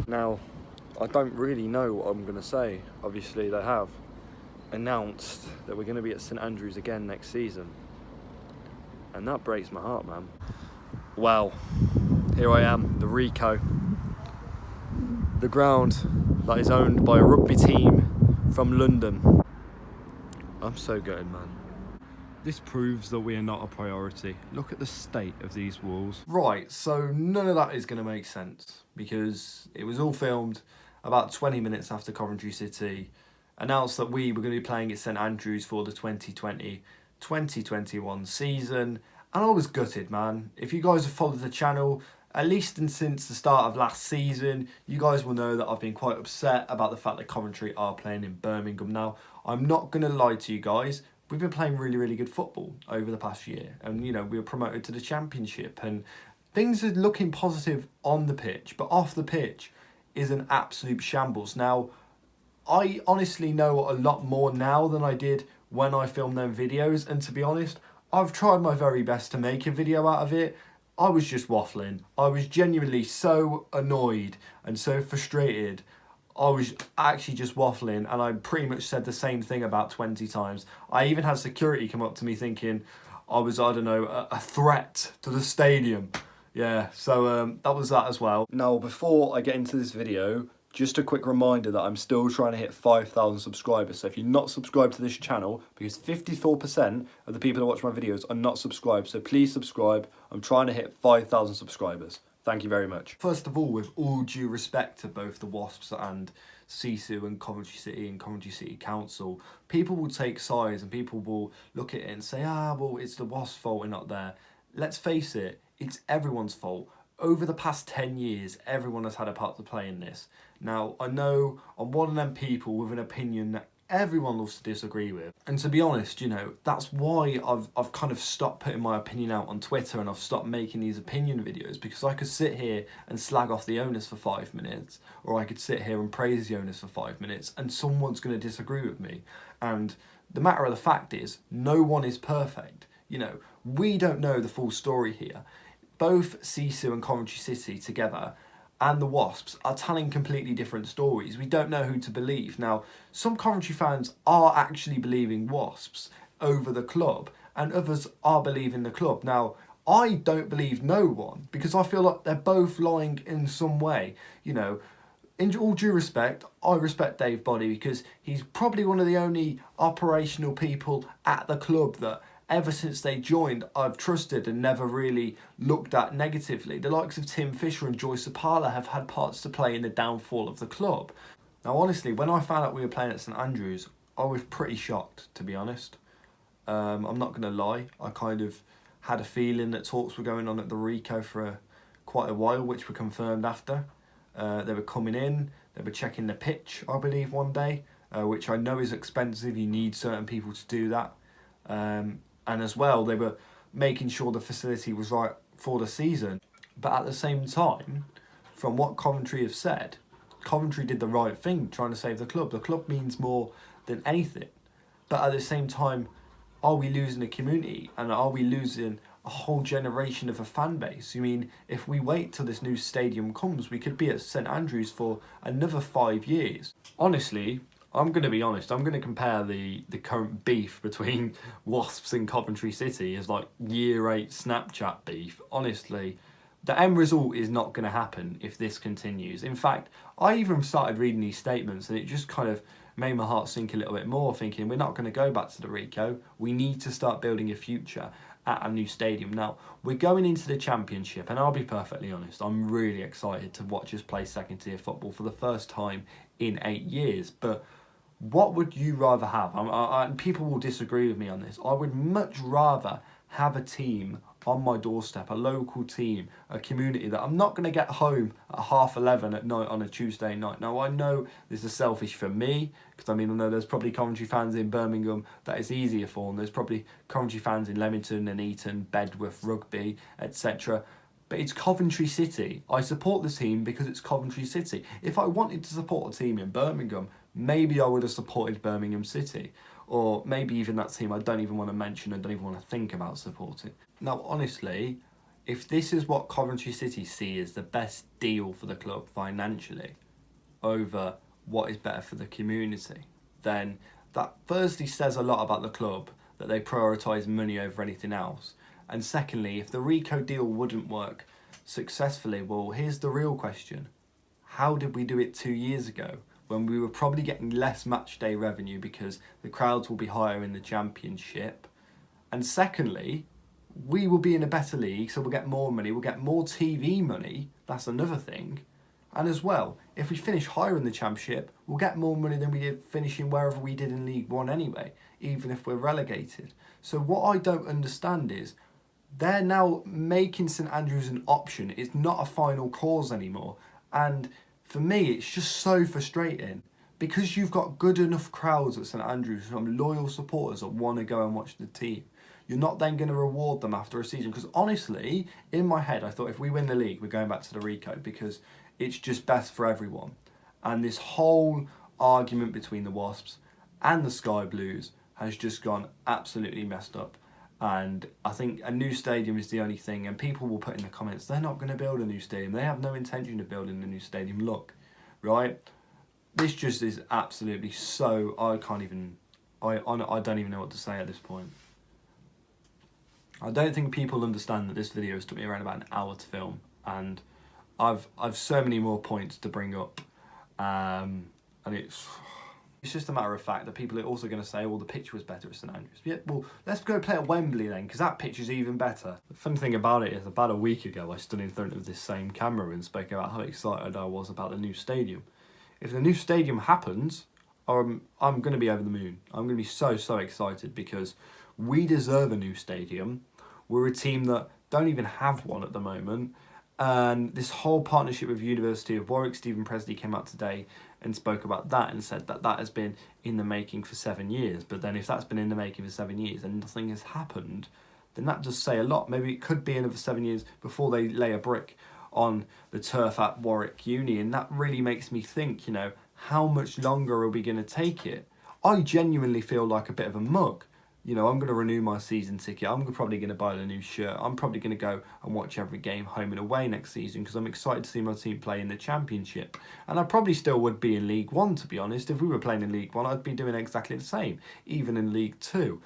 Now, I don't really know what I'm going to say. Obviously, they have announced that we're going to be at St Andrews again next season. And that breaks my heart, man. Wow. Here I am, the Rico. The ground that is owned by a rugby team from London. I'm so gutted, man. This proves that we are not a priority. Look at the state of these walls. Right, so none of that is going to make sense because it was all filmed about 20 minutes after Coventry City announced that we were going to be playing at St Andrews for the 2020-2021 season. And I was gutted, man. If you guys have followed the channel, at least since the start of last season, you guys will know that I've been quite upset about the fact that Coventry are playing in Birmingham now. I'm not going to lie to you guys. We've been playing really, really good football over the past year. And, you know, we were promoted to the Championship. And things are looking positive on the pitch. But off the pitch is an absolute shambles. Now, I honestly know a lot more now than I did when I filmed them videos. And to be honest, I've tried my very best to make a video out of it. I was just waffling. I was genuinely so annoyed and so frustrated. I was actually just waffling, and I pretty much said the same thing about 20 times. I even had security come up to me thinking I was, I don't know, a threat to the stadium. Yeah, so that was that as well. Now, before I get into this video, just a quick reminder that I'm still trying to hit 5,000 subscribers. So if you're not subscribed to this channel, because 54% of the people that watch my videos are not subscribed, so please subscribe. I'm trying to hit 5,000 subscribers. Thank you very much. First of all, with all due respect to both the Wasps and Sisu and Coventry City and Coventry City Council, people will take sides and people will look at it and say, well, it's the Wasps' fault we're not there. Let's face it, it's everyone's fault. Over the past 10 years, everyone has had a part to play in this. Now, I know I'm one of them people with an opinion that everyone loves to disagree with. And to be honest, you know, that's why I've kind of stopped putting my opinion out on Twitter and I've stopped making these opinion videos, because I could sit here and slag off the owners for 5 minutes, or I could sit here and praise the owners for 5 minutes, and someone's going to disagree with me. And the matter of the fact is, no one is perfect. You know, we don't know the full story here. Both Sisu and Coventry City together and the Wasps are telling completely different stories. We don't know who to believe. Now, some Coventry fans are actually believing Wasps over the club, and others are believing the club. Now, I don't believe no one, because I feel like they're both lying in some way. You know, in all due respect, I respect Dave Boddy, because he's probably one of the only operational people at the club that ever since they joined, I've trusted and never really looked at negatively. The likes of Tim Fisher and Joyce Sapala have had parts to play in the downfall of the club. Now, honestly, when I found out we were playing at St Andrews, I was pretty shocked, to be honest. I'm not going to lie. I kind of had a feeling that talks were going on at the Rico for quite a while, which were confirmed after. They were coming in, they were checking the pitch, I believe, one day, which I know is expensive. You need certain people to do that. And as well, they were making sure the facility was right for the season. But at the same time, from what Coventry have said, Coventry did the right thing trying to save the club. The club means more than anything. But at the same time, are we losing a community? And are we losing a whole generation of a fan base? I mean, if we wait till this new stadium comes, we could be at St Andrews for another 5 years. Honestly, I'm going to be honest, I'm going to compare the current beef between Wasps and Coventry City as like year 8 Snapchat beef. Honestly, the end result is not going to happen if this continues. In fact, I even started reading these statements and it just kind of made my heart sink a little bit more, thinking we're not going to go back to the Rico. We need to start building a future at a new stadium. Now, we're going into the Championship, and I'll be perfectly honest, I'm really excited to watch us play second tier football for the first time in 8 years. But what would you rather have? And people will disagree with me on this. I would much rather have a team on my doorstep, a local team, a community that I'm not going to get home at 11:30 at night on a Tuesday night. Now, I know this is selfish for me, because I know there's probably Coventry fans in Birmingham that it's easier for, and there's probably Coventry fans in Leamington and Eton, Bedworth, Rugby, etc. But it's Coventry City. I support the team because it's Coventry City. If I wanted to support a team in Birmingham, maybe I would have supported Birmingham City. Or maybe even that team I don't even want to mention and don't even want to think about supporting. Now, honestly, if this is what Coventry City see as the best deal for the club financially over what is better for the community, then that firstly says a lot about the club, that they prioritise money over anything else. And secondly, if the Rico deal wouldn't work successfully, well, here's the real question. How did we do it 2 years ago when we were probably getting less match day revenue because the crowds will be higher in the Championship? And secondly, we will be in a better league, so we'll get more money, we'll get more TV money, that's another thing. And as well, if we finish higher in the Championship, we'll get more money than we did finishing wherever we did in League One anyway, even if we're relegated. So what I don't understand is, they're now making St Andrews an option. It's not a final cause anymore. And for me, it's just so frustrating. Because you've got good enough crowds at St Andrews from loyal supporters that want to go and watch the team, you're not then going to reward them after a season. Because honestly, in my head, I thought if we win the league, we're going back to the Rico because it's just best for everyone. And this whole argument between the Wasps and the Sky Blues has just gone absolutely messed up. And I think a new stadium is the only thing. And people will put in the comments, they're not going to build a new stadium. They have no intention of building a new stadium. Look, right? This just is absolutely so... I don't even know what to say at this point. I don't think people understand that this video has took me around about an hour to film, and I've so many more points to bring up, and it's just a matter of fact that people are also going to say, well, the pitch was better at St Andrews. Yeah, well, let's go play at Wembley then, because that pitch is even better. The fun thing about it is, about a week ago, I stood in front of this same camera and spoke about how excited I was about the new stadium. If the new stadium happens, I'm going to be over the moon. I'm going to be so excited because we deserve a new stadium. We're a team that don't even have one at the moment. And this whole partnership with University of Warwick, Stephen Presley came out today and spoke about that and said that that has been in the making for 7 years. But then if that's been in the making for 7 years and nothing has happened, then that does say a lot. Maybe it could be another 7 years before they lay a brick on the turf at Warwick Uni. And that really makes me think, you know, how much longer are we going to take it? I genuinely feel like a bit of a mug. You know, I'm going to renew my season ticket. I'm probably going to buy a new shirt. I'm probably going to go and watch every game home and away next season because I'm excited to see my team play in the Championship. And I probably still would be in League One, to be honest. If we were playing in League One, I'd be doing exactly the same, even in League Two.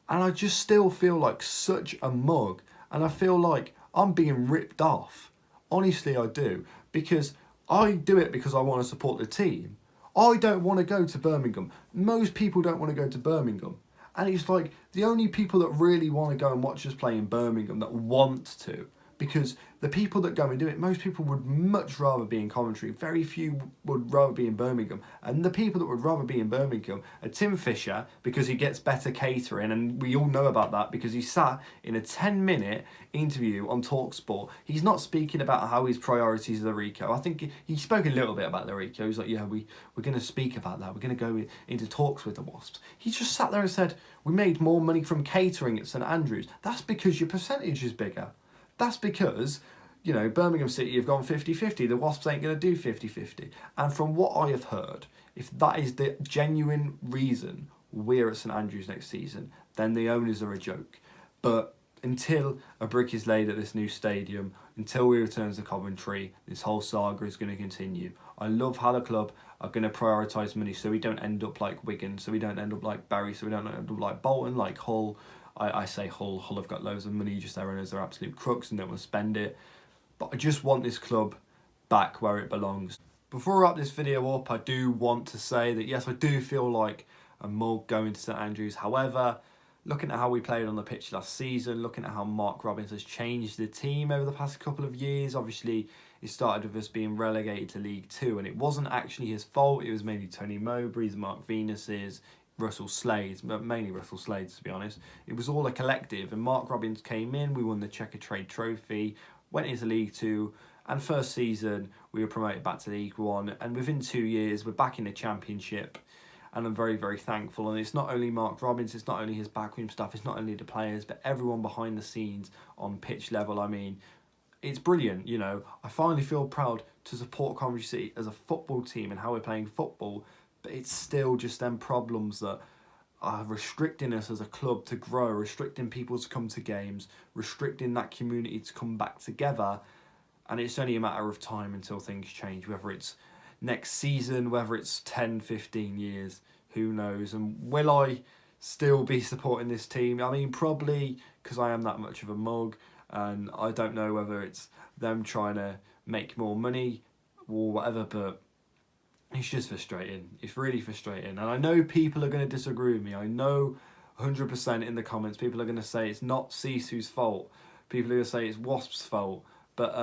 And I just still feel like such a mug. And I feel like I'm being ripped off. Honestly, I do. Because I do it because I want to support the team. I don't want to go to Birmingham. Most people don't want to go to Birmingham. And it's like the only people that really want to go and watch us play in Birmingham that want to, because the people that go and do it, most people would much rather be in Coventry. Very few would rather be in Birmingham. And the people that would rather be in Birmingham are Tim Fisher, because he gets better catering, and we all know about that because he sat in a 10-minute interview on TalkSport. He's not speaking about how his priorities are the Rico. I think he spoke a little bit about the Rico. He's like, yeah, we're going to speak about that. We're going to go into talks with the Wasps. He just sat there and said, we made more money from catering at St Andrews. That's because your percentage is bigger. That's because, you know, Birmingham City have gone 50-50. The Wasps ain't going to do 50-50. And from what I have heard, if that is the genuine reason we're at St Andrews next season, then the owners are a joke. But until a brick is laid at this new stadium, until we return to Coventry, this whole saga is going to continue. I love how the club are going to prioritise money so we don't end up like Wigan, so we don't end up like Barry, so we don't end up like Bolton, like Hull. I say Hull have got loads of money, just their owners are absolute crooks and don't want to spend it. But I just want this club back where it belongs. Before I wrap this video up, I do want to say that yes, I do feel like a mug going to St Andrews. However, looking at how we played on the pitch last season, looking at how Mark Robins has changed the team over the past couple of years, obviously it started with us being relegated to League Two, and it wasn't actually his fault. It was mainly Tony Mowbray's, Mark Venus's, Russell Slade's, but mainly Russell Slade's, to be honest. It was all a collective, and Mark Robins came in, we won the Checker Trade Trophy, went into League Two, and first season we were promoted back to League One, and within 2 years we're back in the Championship, and I'm very thankful. And it's not only Mark Robins, it's not only his backroom staff, it's not only the players, but everyone behind the scenes on pitch level. I mean, it's brilliant, you know. I finally feel proud to support Coventry City as a football team and how we're playing football, but it's still just them problems that are restricting us as a club to grow, restricting people to come to games, restricting that community to come back together. And it's only a matter of time until things change, whether it's next season, whether it's 10, 15 years, who knows. And will I still be supporting this team? I mean, probably, because I am that much of a mug, and I don't know whether it's them trying to make more money or whatever, but it's just frustrating. It's really frustrating. And I know people are going to disagree with me. I know 100% in the comments people are going to say it's not Sisu's fault. People are going to say it's Wasp's fault. But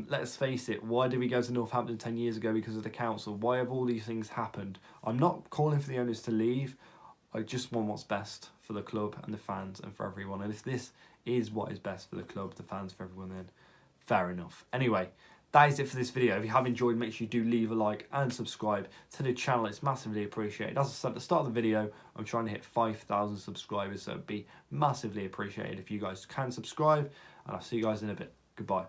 let's face it, why did we go to Northampton 10 years ago? Because of the council. Why have all these things happened? I'm not calling for the owners to leave. I just want what's best for the club and the fans and for everyone. And if this is what is best for the club, the fans, for everyone, then fair enough. Anyway, that is it for this video. If you have enjoyed, make sure you do leave a like and subscribe to the channel. It's massively appreciated. As I said at the start of the video, I'm trying to hit 5,000 subscribers, so it'd be massively appreciated if you guys can subscribe. And I'll see you guys in a bit. Goodbye.